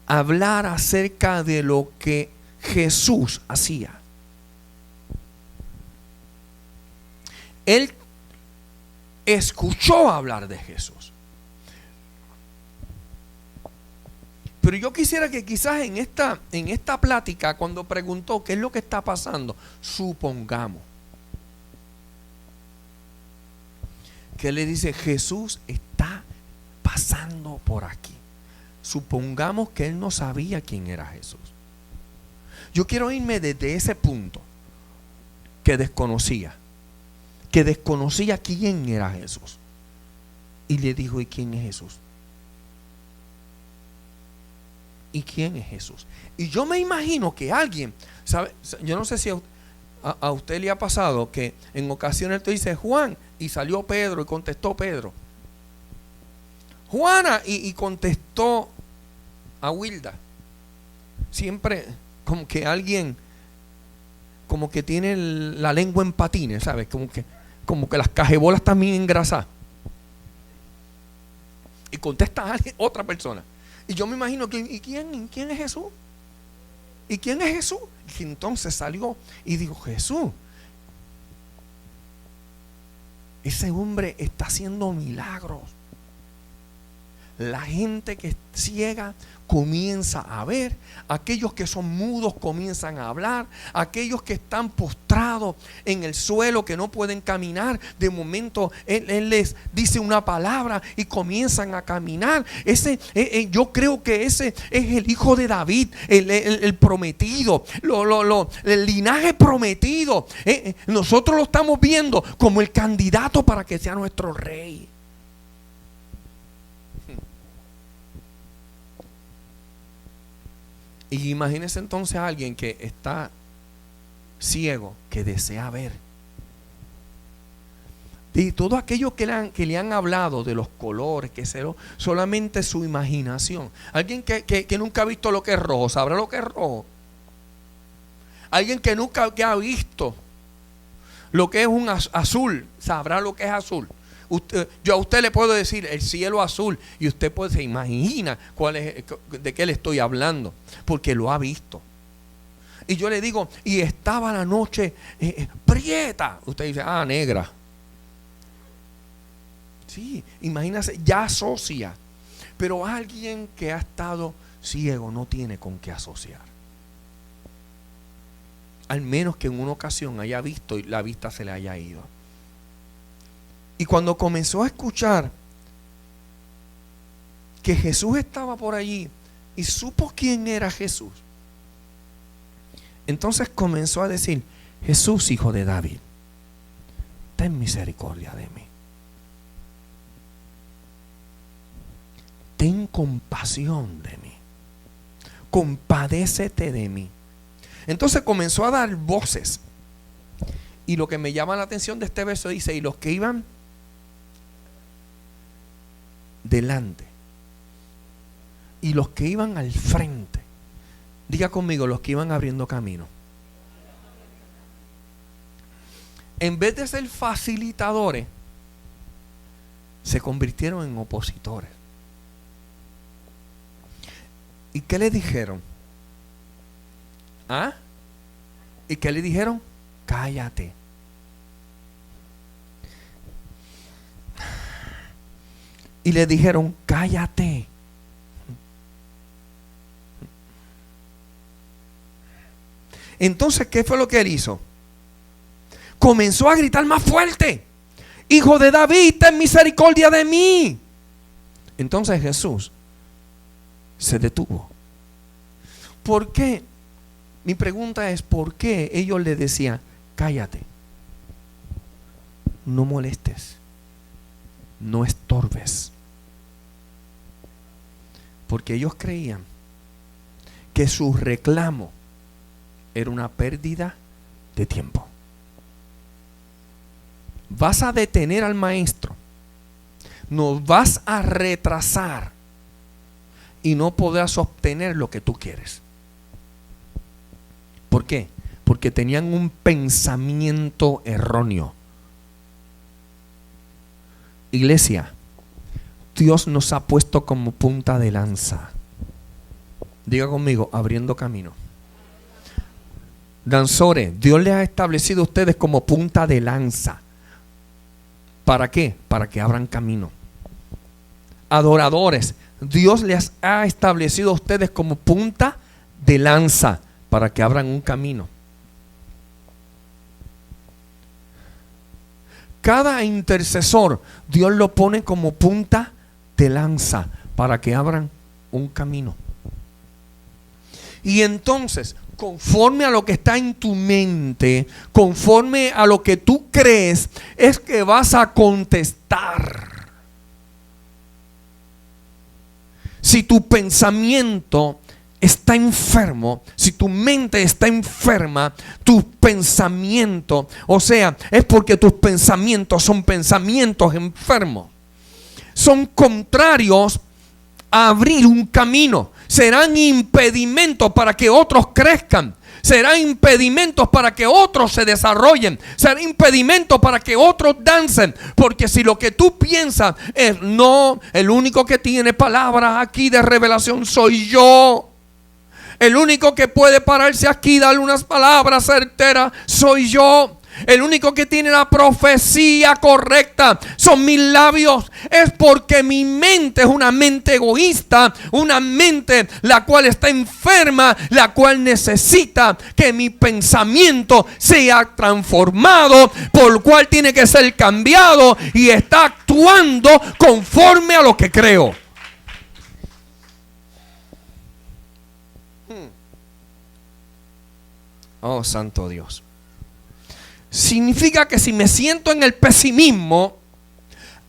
hablar acerca de lo que Jesús hacía. Él escuchó hablar de Jesús. Pero yo quisiera que quizás en esta plática, cuando preguntó qué es lo que está pasando, supongamos que le dice, Jesús está pasando por aquí. Supongamos que él no sabía quién era Jesús. Yo quiero irme desde ese punto que desconocía quién era Jesús. Y le dijo, ¿y quién es Jesús? ¿y quién es Jesús? Y yo me imagino que alguien, ¿sabe? Yo no sé si a usted le ha pasado que en ocasiones tú dices Juan y salió Pedro y contestó Pedro. Juana y contestó a Wilda. Siempre como que alguien como que tiene la lengua en patines, ¿sabes? Como que las cajebolas también engrasadas. Y contesta a alguien, otra persona. Y yo me imagino que ¿y quién es Jesús? ¿Y quién es Jesús? Y entonces salió y dijo, Jesús, ese hombre está haciendo milagros. La gente que es ciega comienza a ver, aquellos que son mudos comienzan a hablar, aquellos que están postrados en el suelo que no pueden caminar, de momento él les dice una palabra y comienzan a caminar. Yo creo que ese es el hijo de David, el prometido, el linaje prometido. Nosotros lo estamos viendo como el candidato para que sea nuestro rey. Y imagínese entonces a alguien que está ciego, que desea ver. Y todo aquello que le han hablado de los colores, que solamente su imaginación. Alguien que nunca ha visto lo que es rojo, ¿sabrá lo que es rojo? Alguien que nunca ha visto lo que es un azul, ¿sabrá lo que es azul? Yo a usted le puedo decir el cielo azul y usted se imagina de qué le estoy hablando, porque lo ha visto. Y yo le digo, y estaba la noche prieta. Usted dice, negra. Sí, imagínese, ya asocia. Pero alguien que ha estado ciego no tiene con qué asociar. Al menos que en una ocasión haya visto y la vista se le haya ido. Y cuando comenzó a escuchar que Jesús estaba por allí y supo quién era Jesús, entonces comenzó a decir, Jesús, hijo de David, ten misericordia de mí. Ten compasión de mí. Compadécete de mí. Entonces comenzó a dar voces. Y lo que me llama la atención de este verso dice, y los que iban delante y los que iban al frente, diga conmigo, los que iban abriendo camino, en vez de ser facilitadores, se convirtieron en opositores. ¿Y qué le dijeron? ¿Y qué le dijeron? Cállate. Y le dijeron, cállate. Entonces, ¿qué fue lo que él hizo? Comenzó a gritar más fuerte, Hijo de David, ten misericordia de mí. Entonces Jesús se detuvo. ¿Por qué? Mi pregunta es, ¿por qué ellos le decían, cállate, no molestes, no estorbes? Porque ellos creían que su reclamo era una pérdida de tiempo. Vas a detener al maestro, nos vas a retrasar y no podrás obtener lo que tú quieres. ¿Por qué? Porque tenían un pensamiento erróneo. Iglesia, Dios nos ha puesto como punta de lanza. Diga conmigo, abriendo camino. Danzores, Dios les ha establecido a ustedes como punta de lanza. ¿Para qué? Para que abran camino. Adoradores, Dios les ha establecido a ustedes como punta de lanza para que abran un camino. Cada intercesor, Dios lo pone como punta de lanza para que abran un camino. Y entonces, conforme a lo que está en tu mente, conforme a lo que tú crees, es que vas a contestar. Si tu pensamiento está enfermo, si tu mente está enferma, tus pensamientos, o sea, es porque tus pensamientos son pensamientos enfermos. Son contrarios a abrir un camino. Serán impedimentos para que otros crezcan. Serán impedimentos para que otros se desarrollen. Serán impedimentos para que otros dancen. Porque si lo que tú piensas es no, el único que tiene palabras aquí de revelación soy yo. El único que puede pararse aquí y darle unas palabras certeras soy yo. El único que tiene la profecía correcta son mis labios. Es porque mi mente es una mente egoísta, una mente la cual está enferma, la cual necesita que mi pensamiento sea transformado, por lo cual tiene que ser cambiado y está actuando conforme a lo que creo. Oh, santo Dios. Significa que si me siento en el pesimismo,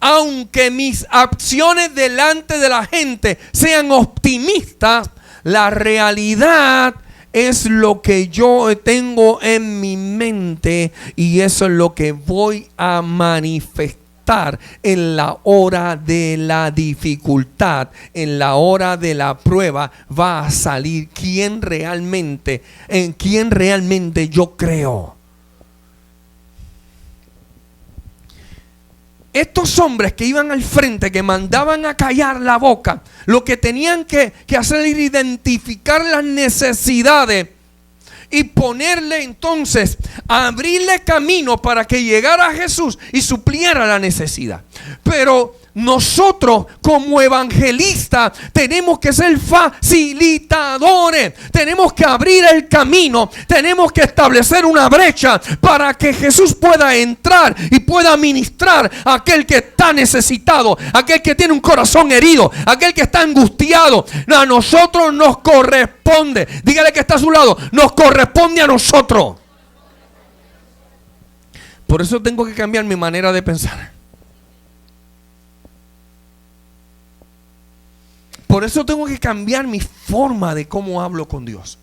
aunque mis acciones delante de la gente sean optimistas, la realidad es lo que yo tengo en mi mente y eso es lo que voy a manifestar en la hora de la dificultad, en la hora de la prueba. Va a salir en quién realmente yo creo. Estos hombres que iban al frente, que mandaban a callar la boca, lo que tenían que hacer era identificar las necesidades y ponerle entonces, abrirle camino para que llegara a Jesús y supliera la necesidad. Pero nosotros como evangelistas tenemos que ser facilitadores, tenemos que abrir el camino, tenemos que establecer una brecha para que Jesús pueda entrar y pueda ministrar a aquel que está necesitado, aquel que tiene un corazón herido, aquel que está angustiado. A nosotros nos corresponde, dígale que está a su lado, nos corresponde a nosotros. Por eso tengo que cambiar mi manera de pensar. Por eso tengo que cambiar mi forma de cómo hablo con Dios.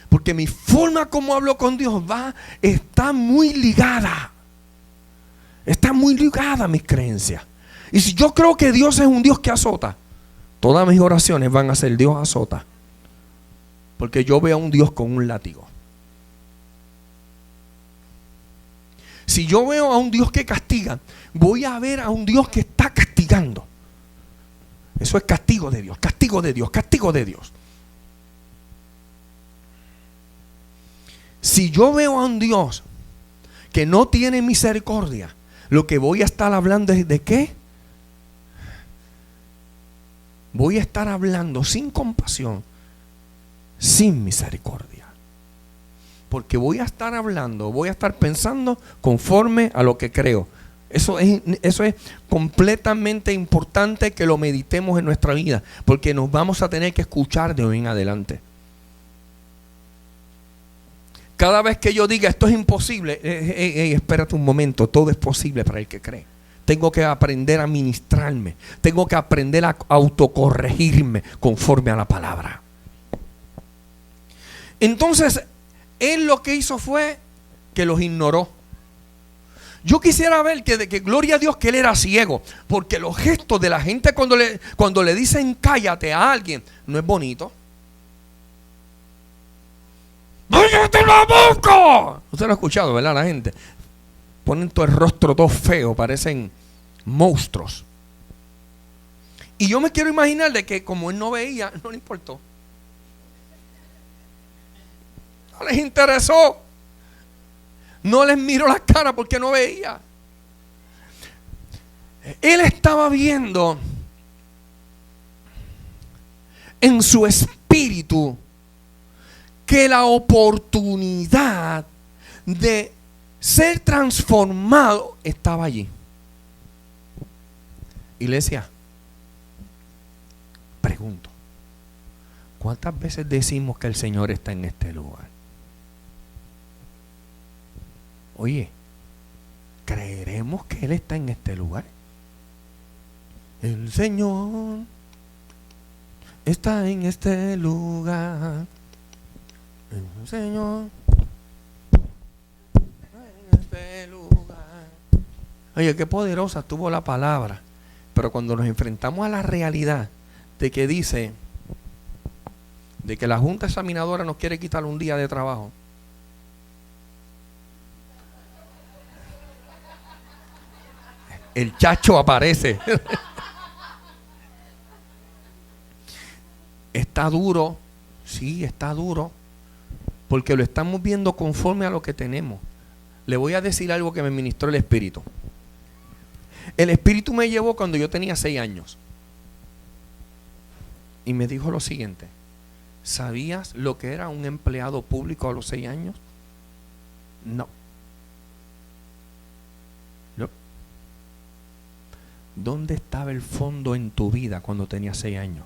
Porque mi forma como hablo con Dios está muy ligada. Está muy ligada a mis creencias. Y si yo creo que Dios es un Dios que azota, todas mis oraciones van a ser Dios azota. Porque yo veo a un Dios con un látigo. Si yo veo a un Dios que castiga, voy a ver a un Dios que está castigando. Eso es castigo de Dios, castigo de Dios, castigo de Dios. Si yo veo a un Dios que no tiene misericordia, lo que voy a estar hablando es ¿de qué? Voy a estar hablando sin compasión, sin misericordia. Porque voy a estar hablando, voy a estar pensando conforme a lo que creo. Eso es completamente importante que lo meditemos en nuestra vida, porque nos vamos a tener que escuchar de hoy en adelante. Cada vez que yo diga esto es imposible, espérate un momento, todo es posible para el que cree. Tengo que aprender a ministrarme, tengo que aprender a autocorregirme conforme a la palabra. Entonces, él lo que hizo fue que los ignoró. Yo quisiera ver que gloria a Dios que él era ciego, porque los gestos de la gente cuando le dicen cállate a alguien, no es bonito. ¡Cállate la boca! Usted lo ha escuchado, ¿verdad? La gente ponen todo el rostro todo feo, parecen monstruos. Y yo me quiero imaginar de que como él no veía, no le importó. No les interesó. No les miró la cara porque no veía. Él estaba viendo en su espíritu que la oportunidad de ser transformado estaba allí. Iglesia, pregunto, ¿cuántas veces decimos que el Señor está en este lugar? Oye, ¿creeremos que Él está en este lugar? El Señor está en este lugar. Señor, en este lugar. Oye, qué poderosa estuvo la palabra. Pero cuando nos enfrentamos a la realidad de que dice de que la Junta Examinadora nos quiere quitar un día de trabajo, el chacho aparece. Está duro, sí, está duro, porque lo estamos viendo conforme a lo que tenemos. Le voy a decir algo que me ministró el Espíritu. El Espíritu me llevó cuando yo tenía 6 años y me dijo lo siguiente: ¿sabías lo que era un empleado público a los 6 años? No. No. ¿Dónde estaba el fondo en tu vida cuando tenías 6 años?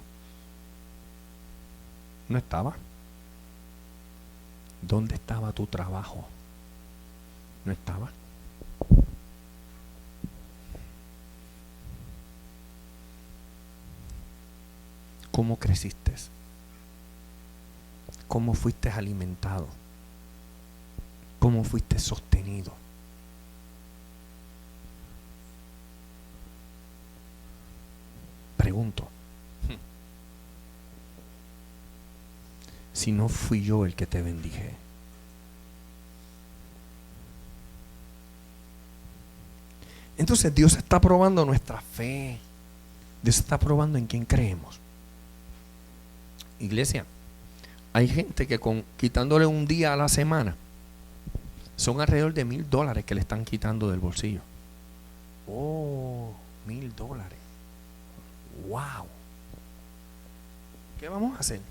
No estaba. ¿Dónde estaba tu trabajo? No estaba. ¿Cómo creciste? ¿Cómo fuiste alimentado? ¿Cómo fuiste sostenido? Pregunto. Si no fui yo el que te bendije. Entonces Dios está probando nuestra fe. Dios está probando en quién creemos. Iglesia, hay gente que quitándole un día a la semana son alrededor de $1,000 que le están quitando del bolsillo. Oh, $1,000. Wow. ¿Qué vamos a hacer?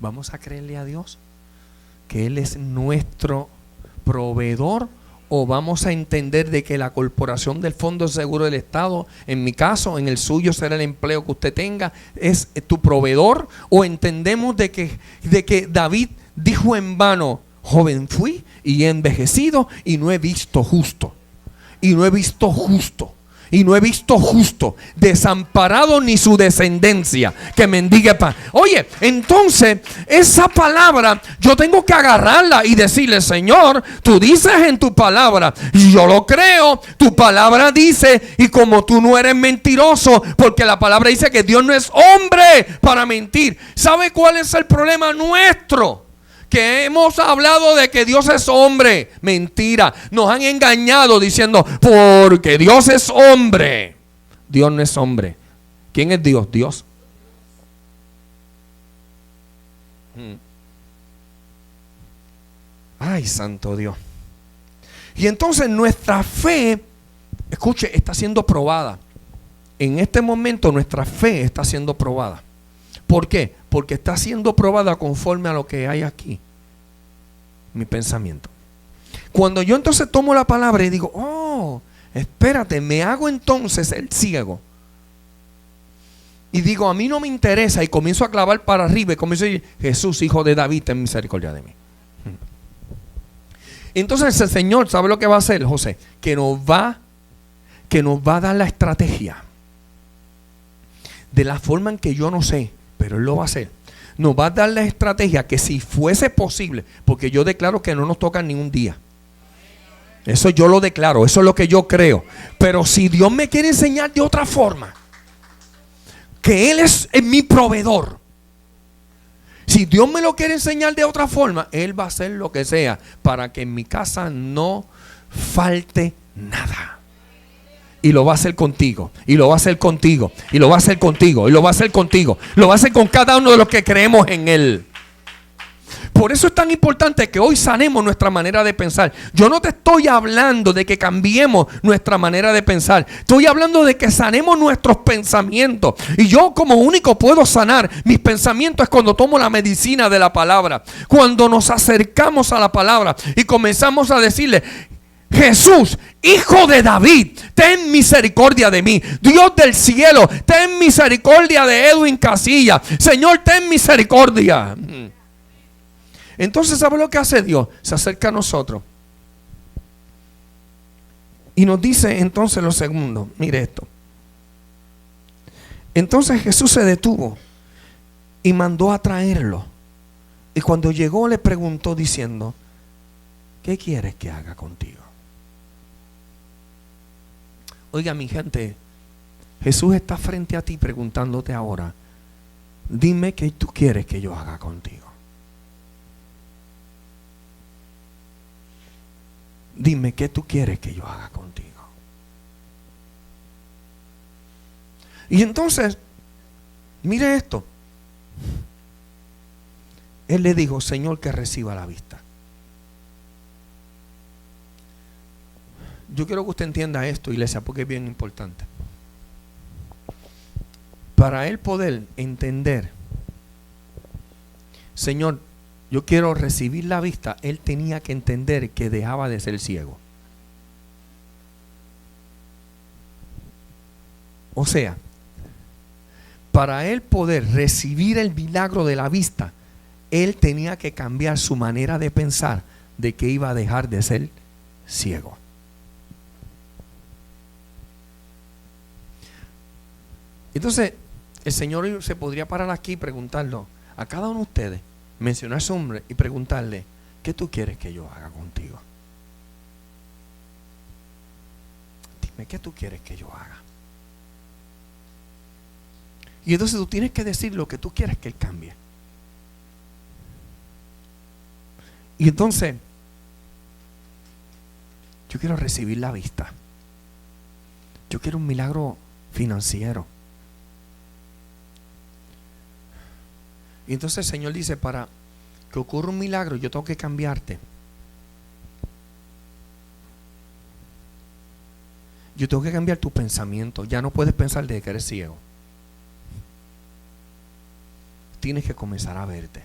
¿Vamos a creerle a Dios que Él es nuestro proveedor? ¿O vamos a entender de que la corporación del Fondo de Seguro del Estado, en mi caso, en el suyo será el empleo que usted tenga, es tu proveedor? ¿O entendemos de que David dijo en vano: joven fui y he envejecido y no he visto justo, y no he visto justo, y no he visto justo desamparado ni su descendencia que mendigue pan? Oye, entonces esa palabra yo tengo que agarrarla y decirle: Señor, tú dices en tu palabra, y yo lo creo, tu palabra dice, y como tú no eres mentiroso, porque la palabra dice que Dios no es hombre para mentir. ¿Sabe cuál es el problema nuestro? Que hemos hablado de que Dios es hombre. Mentira. Nos han engañado diciendo: porque Dios es hombre. Dios no es hombre. ¿Quién es Dios? Dios. Ay, santo Dios. Y entonces nuestra fe, escuche, está siendo probada. En este momento nuestra fe está siendo probada. ¿Por qué? Porque está siendo probada conforme a lo que hay aquí. Mi pensamiento. Cuando yo entonces tomo la palabra y digo: oh, espérate, me hago entonces el ciego. Y digo: a mí no me interesa. Y comienzo a clavar para arriba y comienzo a decir: Jesús, hijo de David, ten misericordia de mí. Entonces el Señor, ¿sabe lo que va a hacer, José? Que nos va a dar la estrategia. De la forma en que yo no sé, pero Él lo va a hacer. Nos va a dar la estrategia que, si fuese posible, porque yo declaro que no nos toca ni un día. Eso yo lo declaro, eso es lo que yo creo. Pero si Dios me quiere enseñar de otra forma, que Él es mi proveedor. Si Dios me lo quiere enseñar de otra forma, Él va a hacer lo que sea para que en mi casa no falte nada. Y lo va a hacer contigo, y lo va a hacer contigo, y lo va a hacer contigo, y lo va a hacer contigo. Lo va a hacer con cada uno de los que creemos en Él. Por eso es tan importante que hoy sanemos nuestra manera de pensar. Yo no te estoy hablando de que cambiemos nuestra manera de pensar. Estoy hablando de que sanemos nuestros pensamientos. Y yo como único puedo sanar mis pensamientos es cuando tomo la medicina de la palabra. Cuando nos acercamos a la palabra y comenzamos a decirle: Jesús, hijo de David, ten misericordia de mí. Dios del cielo, ten misericordia de Edwin Casilla. Señor, ten misericordia. Entonces, ¿sabe lo que hace Dios? Se acerca a nosotros y nos dice entonces lo segundo. Mire esto. Entonces Jesús se detuvo y mandó a traerlo. Y cuando llegó le preguntó diciendo: ¿qué quieres que haga contigo? Oiga, mi gente, Jesús está frente a ti preguntándote ahora: dime qué tú quieres que yo haga contigo. Dime qué tú quieres que yo haga contigo. Y entonces, mire esto. Él le dijo: Señor, que reciba la vista. Yo quiero que usted entienda esto, iglesia, porque es bien importante. Para él poder entender: Señor, yo quiero recibir la vista, él tenía que entender que dejaba de ser ciego. O sea, para él poder recibir el milagro de la vista, él tenía que cambiar su manera de pensar de que iba a dejar de ser ciego. Entonces, el Señor se podría parar aquí y preguntarlo a cada uno de ustedes, mencionar su nombre y preguntarle: ¿qué tú quieres que yo haga contigo? Dime, ¿qué tú quieres que yo haga? Y entonces tú tienes que decir lo que tú quieres que él cambie. Y entonces, yo quiero recibir la vista. Yo quiero un milagro financiero. Y entonces el Señor dice: para que ocurra un milagro, yo tengo que cambiarte. Yo tengo que cambiar tu pensamiento. Ya no puedes pensar de que eres ciego. Tienes que comenzar a verte.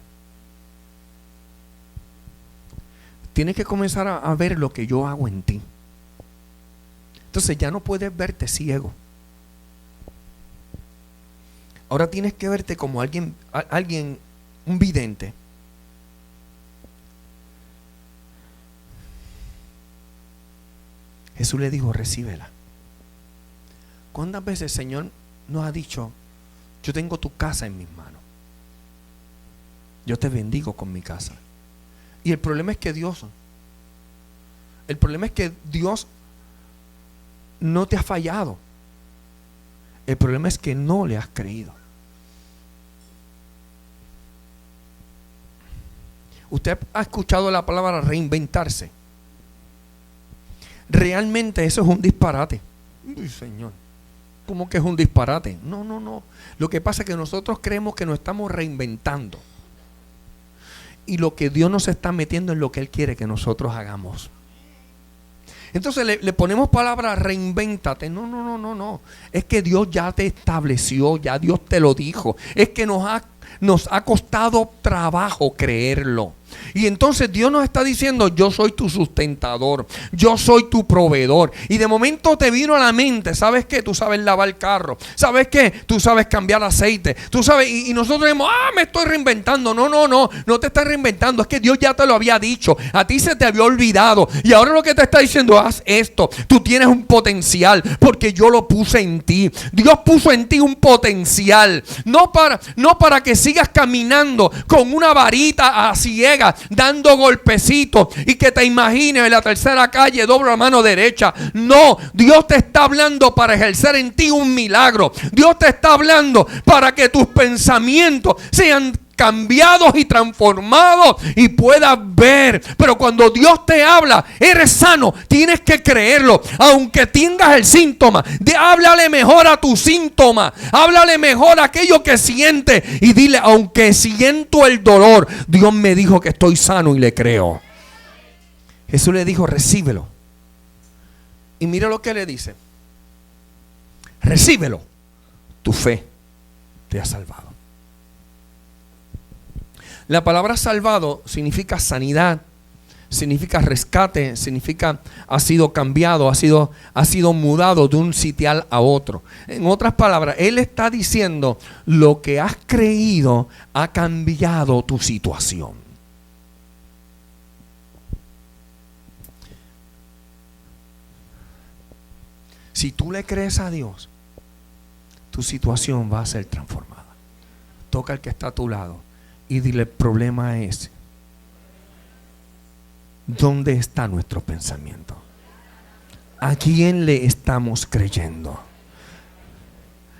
Tienes que comenzar a ver lo que yo hago en ti. Entonces ya no puedes verte ciego. Ahora tienes que verte como alguien, un vidente. Jesús le dijo: recíbela. ¿Cuántas veces el Señor nos ha dicho: yo tengo tu casa en mis manos, yo te bendigo con mi casa? Y el problema es que Dios no te ha fallado. El problema es que no le has creído. Usted ha escuchado la palabra reinventarse. Realmente eso es un disparate. Uy, Señor, ¿cómo que es un disparate? No. Lo que pasa es que nosotros creemos que nos estamos reinventando. Y lo que Dios nos está metiendo es lo que Él quiere que nosotros hagamos. Entonces le ponemos palabra reinvéntate. No. Es que Dios ya te estableció, ya Dios te lo dijo. Es que nos ha costado trabajo creerlo. Y entonces Dios nos está diciendo: yo soy tu sustentador, yo soy tu proveedor. Y de momento te vino a la mente: ¿sabes qué? Tú sabes lavar el carro, ¿sabes qué? Tú sabes cambiar aceite, tú sabes. Y nosotros decimos: me estoy reinventando. No te estás reinventando. Es que Dios ya te lo había dicho, a ti se te había olvidado. Y ahora lo que te está diciendo: haz esto. Tú tienes un potencial porque yo lo puse en ti. Dios puso en ti un potencial. No para que sigas caminando con una varita a ciega, dando golpecitos y que te imagines en la tercera calle doblo la mano derecha. No, Dios te está hablando para ejercer en ti un milagro. Dios te está hablando para que tus pensamientos sean cambiados y transformados y puedas ver. Pero cuando Dios te habla, eres sano, tienes que creerlo. Aunque tengas el síntoma, háblale mejor a tu síntoma, háblale mejor a aquello que siente y dile: aunque siento el dolor, Dios me dijo que estoy sano y le creo. Jesús le dijo: recíbelo. Y mira lo que le dice: recíbelo, tu fe te ha salvado. La palabra salvado significa sanidad, significa rescate, significa ha sido cambiado, ha sido mudado de un sitial a otro. En otras palabras, Él está diciendo: lo que has creído ha cambiado tu situación. Si tú le crees a Dios, tu situación va a ser transformada. Toca al que está a tu lado y dile, el problema es, ¿dónde está nuestro pensamiento? ¿A quién le estamos creyendo?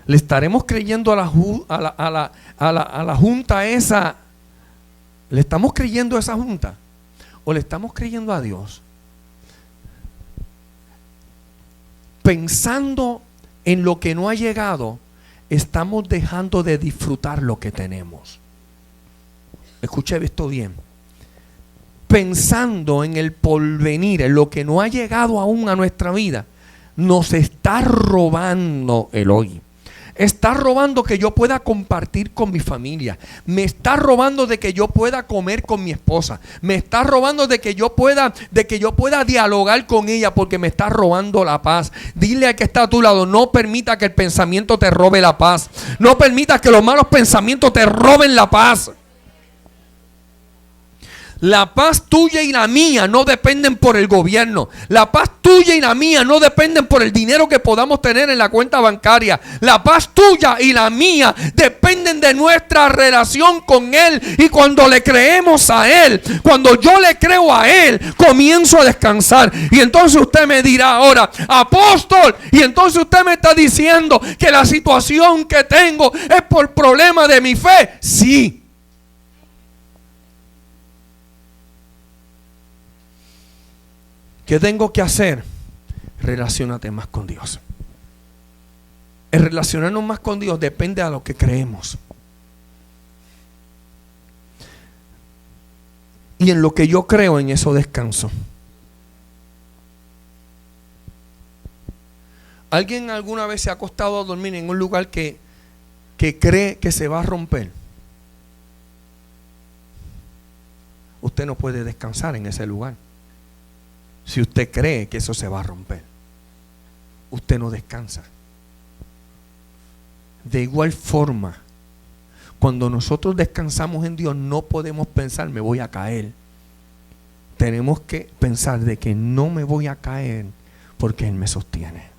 ¿Le estaremos creyendo a la junta esa? ¿Le estamos creyendo a esa junta? ¿O le estamos creyendo a Dios? Pensando en lo que no ha llegado, estamos dejando de disfrutar lo que tenemos. Escuche esto bien. Pensando en el porvenir, en lo que no ha llegado aún a nuestra vida, nos está robando el hoy. Está robando que yo pueda compartir con mi familia. Me está robando de que yo pueda comer con mi esposa. Me está robando de que yo pueda dialogar con ella, porque me está robando la paz. Dile al que está a tu lado, no permita que el pensamiento te robe la paz. No permita que los malos pensamientos te roben la paz. La paz tuya y la mía no dependen por el gobierno. La paz tuya y la mía no dependen por el dinero que podamos tener en la cuenta bancaria. La paz tuya y la mía dependen de nuestra relación con Él. Y cuando le creemos a Él, cuando yo le creo a Él, comienzo a descansar. Y entonces usted me dirá ahora, apóstol, y entonces usted me está diciendo que la situación que tengo es por problema de mi fe. Sí. ¿Qué tengo que hacer? Relaciónate más con Dios. El relacionarnos más con Dios depende de lo que creemos. Y en lo que yo creo, en eso descanso. ¿Alguien alguna vez se ha acostado a dormir en un lugar que cree que se va a romper? Usted no puede descansar en ese lugar. Si usted cree que eso se va a romper, usted no descansa. De igual forma, cuando nosotros descansamos en Dios, no podemos pensar, me voy a caer. Tenemos que pensar de que no me voy a caer porque Él me sostiene.